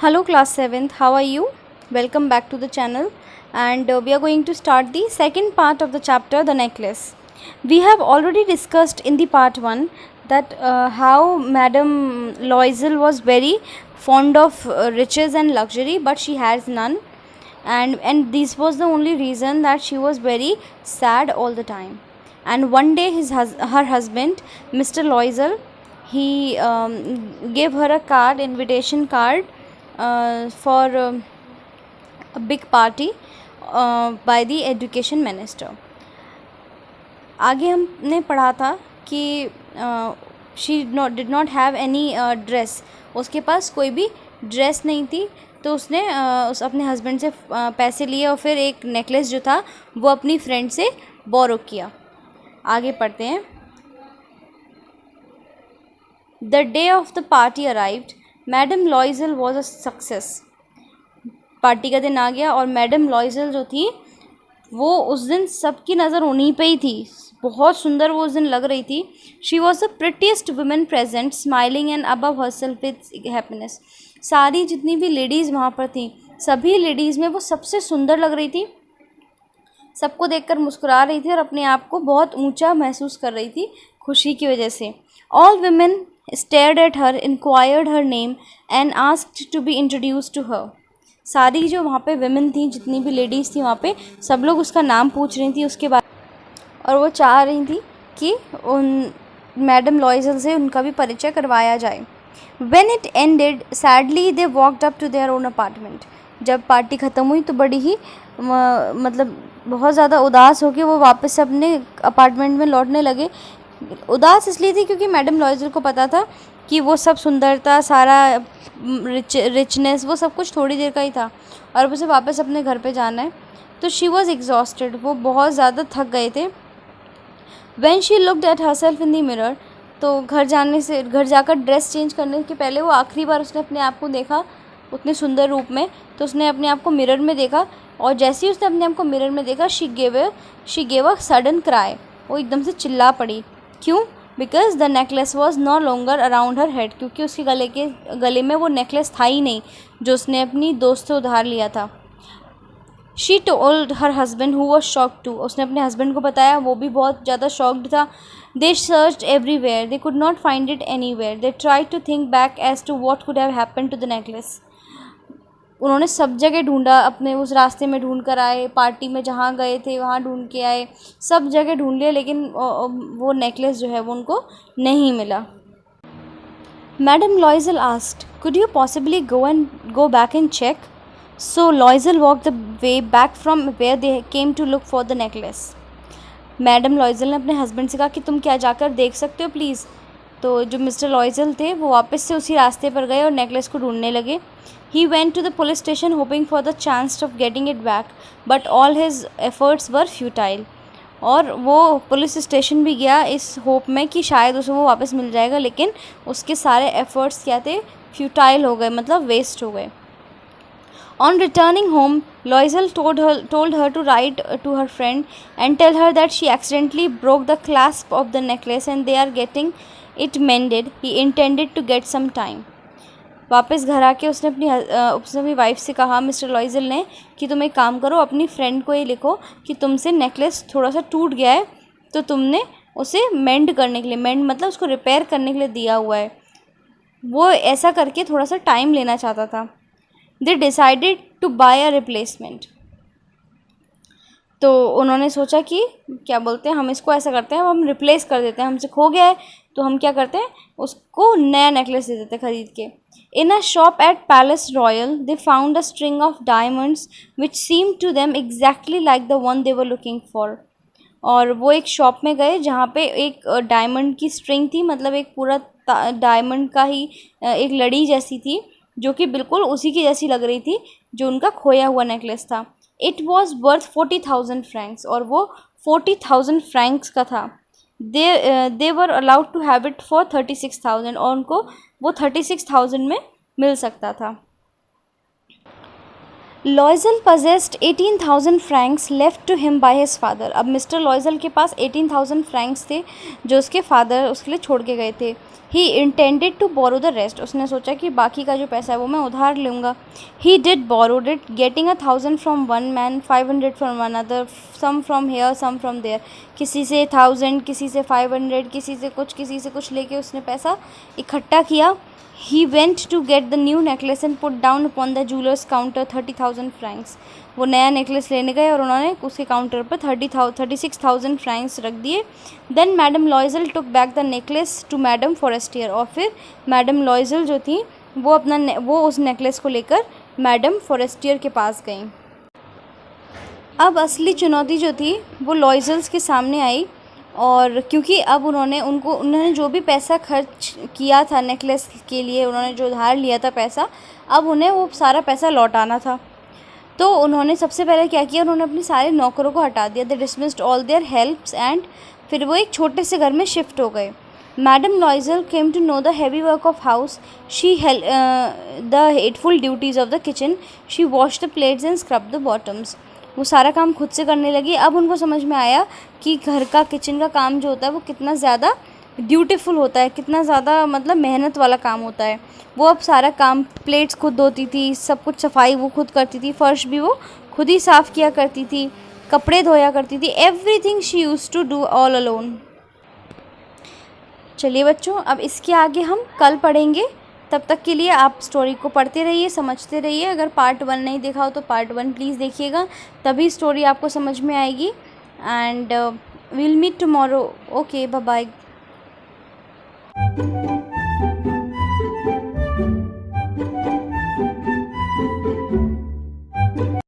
Hello class 7th, how are you? Welcome back to the channel and we are going to start the second part of the chapter, the necklace. We have already discussed in the part 1 that how Madame Loisel was very fond of riches and luxury, but she has none, and this was the only reason that she was very sad all the time. And one day her husband, Mr. Loisel, he gave her a card, invitation card, for a big party by the education minister. आगे हमने पढ़ा था कि she did not have any dress, उसके पास कोई भी dress नहीं थी, तो उसने उस अपने हस्बैंड से पैसे लिए और फिर एक नेकलेस जो था वो अपनी फ्रेंड से बोरो किया. आगे पढ़ते हैं. The day of the party arrived. Madam लॉइजल was a success. Party का दिन आ गया और मैडम लॉइजल जो थी वो उस दिन सबकी नज़र उन्हीं पे ही थी. बहुत सुंदर वो उस दिन लग रही थी. She was the prettiest women present, smiling and above herself with happiness. सारी जितनी भी लेडीज़ वहाँ पर थी, सभी लेडीज़ में वो सबसे सुंदर लग रही थी, सबको देखकर मुस्कुरा रही थी और अपने आप को बहुत ऊंचा महसूस कर रही थी खुशी की वजह से. All women stared at her, inquired her name and asked to be introduced to her. सारी जो वहाँ पे women थी, जितनी भी ladies थी वहाँ पे, सब लोग उसका नाम पूछ रही थी उसके बाद, और वो चाह रही थी कि उन मैडम लॉइजल से उनका भी परिचय करवाया जाए. When it ended, sadly they walked up to their own apartment. जब पार्टी ख़त्म हुई तो बड़ी ही मतलब बहुत ज़्यादा उदास होकर वो वापस अपने अपार्टमेंट में लौटने लगे. उदास इसलिए थी क्योंकि मैडम लॉइजल को पता था कि वो सब सुंदरता, सारा रिचनेस, वो सब कुछ थोड़ी देर का ही था और अब उसे वापस अपने घर पे जाना है. तो शी वॉज़ एग्जॉस्टेड, वो बहुत ज़्यादा थक गए थे. When she looked at herself in the mirror, तो घर जाकर ड्रेस चेंज करने के पहले वो आखिरी बार उसने अपने आप को देखा उतने सुंदर रूप में. तो उसने अपने आप को मिरर में देखा और जैसे ही उसने अपने आप को मिरर में देखा, she gave a sudden cry. वो एकदम से चिल्ला पड़ी. क्यों? Because the necklace was no longer around her head. क्योंकि उसके गले में वो नेकलेस था ही नहीं जो उसने अपनी दोस्त से उधार लिया था. She told her husband who was shocked too. उसने अपने हस्बैंड को बताया, वो भी बहुत ज़्यादा शॉक्ड था. They searched everywhere, they could not find it anywhere. They try to think back as to what could have happened to the necklace. उन्होंने सब जगह ढूंढा, अपने उस रास्ते में ढूंढ कर आए, पार्टी में जहाँ गए थे वहाँ ढूंढ के आए, सब जगह ढूंढ लिया, लेकिन वो नेकलेस जो है वो उनको नहीं मिला. Madam Loisel asked, could you possibly go back and check? So Loisel walk the way back from where they came to look for the necklace. Madam Loisel ने अपने हस्बैंड से कहा कि तुम क्या जाकर देख सकते हो प्लीज़. तो जो मिस्टर लॉइजल थे वो वापस से उसी रास्ते पर गए और नेकलेस को ढूंढने लगे. He went to the police station hoping for the chance of getting it back, but all his efforts were futile. और वो पुलिस स्टेशन भी गया इस होप में कि शायद उसे वो वापस मिल जाएगा, लेकिन उसके सारे एफर्ट्स क्या थे, फ्यूटाइल हो गए, मतलब वेस्ट हो गए. On returning home, Loisel told her to write to her friend and tell her that she accidentally broke the clasp of the necklace and they are getting it mended. He intended to get some time. वापस घर आके उसने अपनी wife से कहा, mister लॉइजल ने, कि तुम एक काम करो, अपनी फ्रेंड को ये लिखो कि तुमसे नेकलेस थोड़ा सा टूट गया है, तो तुमने उसे मेंड करने के लिए, मेंड मतलब उसको रिपेयर करने के लिए दिया हुआ है. वो ऐसा करके थोड़ा सा टाइम लेना चाहता था. They decided to buy a replacement. तो उन्होंने सोचा कि क्या बोलते हैं, हम इसको ऐसा करते हैं, हम रिप्लेस कर देते हैं, हमसे खो गया है तो हम क्या करते हैं, उसको नया नेकलेस दे देते हैं खरीद के. In a shop at Palais Royal they found a string of diamonds which seem to them exactly like the one they were looking for. और वो एक शॉप में गए जहाँ पे एक डायमंड की स्ट्रिंग थी, मतलब एक पूरा डायमंड का ही एक लड़ी जैसी थी, जो कि बिल्कुल उसी की जैसी लग रही थी जो उनका खोया हुआ नेकलेस था. इट वॉज वर्थ 40,000 फ्रैंक्स, और वो 40,000 फ्रैंक्स का था. They were allowed to have it for 36,000, और उनको वो 36,000 में मिल सकता था. Loisel possessed 18,000 francs left to him by his father। अब मिस्टर लॉयज़ल के पास 18,000 francs थे जो उसके फादर उसके लिए छोड़ के गए थे। He intended to borrow the rest, उसने सोचा कि बाकी का जो पैसा है वो मैं उधार लूँगा। He did borrowed it, getting 1,000 from one man, 500 from another, some from here some from there. किसी से 1,000, किसी से 500, किसी से कुछ लेके उसने पैसा इकट्ठा किया। He went to get the new necklace and put down upon the jeweler's counter 30,000 francs। वो नया नेकलेस लेने गए और उन्होंने उसके काउंटर पर 36,000 फ्रैंक्स रख दिए। Then madame Loisel took back the necklace to madame Forestier, और फिर मैडम लॉयज़ल जो थी वो उस नेकलेस को लेकर मैडम फॉरेस्टियर के पास गई। अब असली चुनौती जो थी वो लॉयज़ल्स के सामने आई, और क्योंकि अब उन्होंने जो भी पैसा खर्च किया था नेकलेस के लिए, उन्होंने जो उधार लिया था पैसा, अब उन्हें वो सारा पैसा लौटाना था। तो उन्होंने सबसे पहले क्या किया, उन्होंने अपने सारे नौकरों को हटा दिया। They dismissed all their helps and फिर वो एक छोटे से घर में शिफ्ट हो गए। Madame Loisel came to know the heavy work of house, she help the hateful duties of the kitchen, she wash the plates and scrub the bottoms. वो सारा काम खुद से करने लगी। अब उनको समझ में आया कि घर का किचन का काम जो होता है वो कितना ज़्यादा ड्यूटीफुल होता है, कितना ज़्यादा मतलब मेहनत वाला काम होता है। वो अब सारा काम, प्लेट्स खुद धोती थी, सब कुछ सफाई वो खुद करती थी, फ़र्श भी वो खुद ही साफ़ किया करती थी, कपड़े धोया करती थी, everything she use to do all alone. चलिए बच्चों, अब इसके आगे हम कल पढ़ेंगे। तब तक के लिए आप स्टोरी को पढ़ते रहिए, समझते रहिए। अगर पार्ट 1 नहीं देखा हो तो पार्ट 1 प्लीज़ देखिएगा, तभी स्टोरी आपको समझ में आएगी। And we'll meet tomorrow. Okay, bye bye.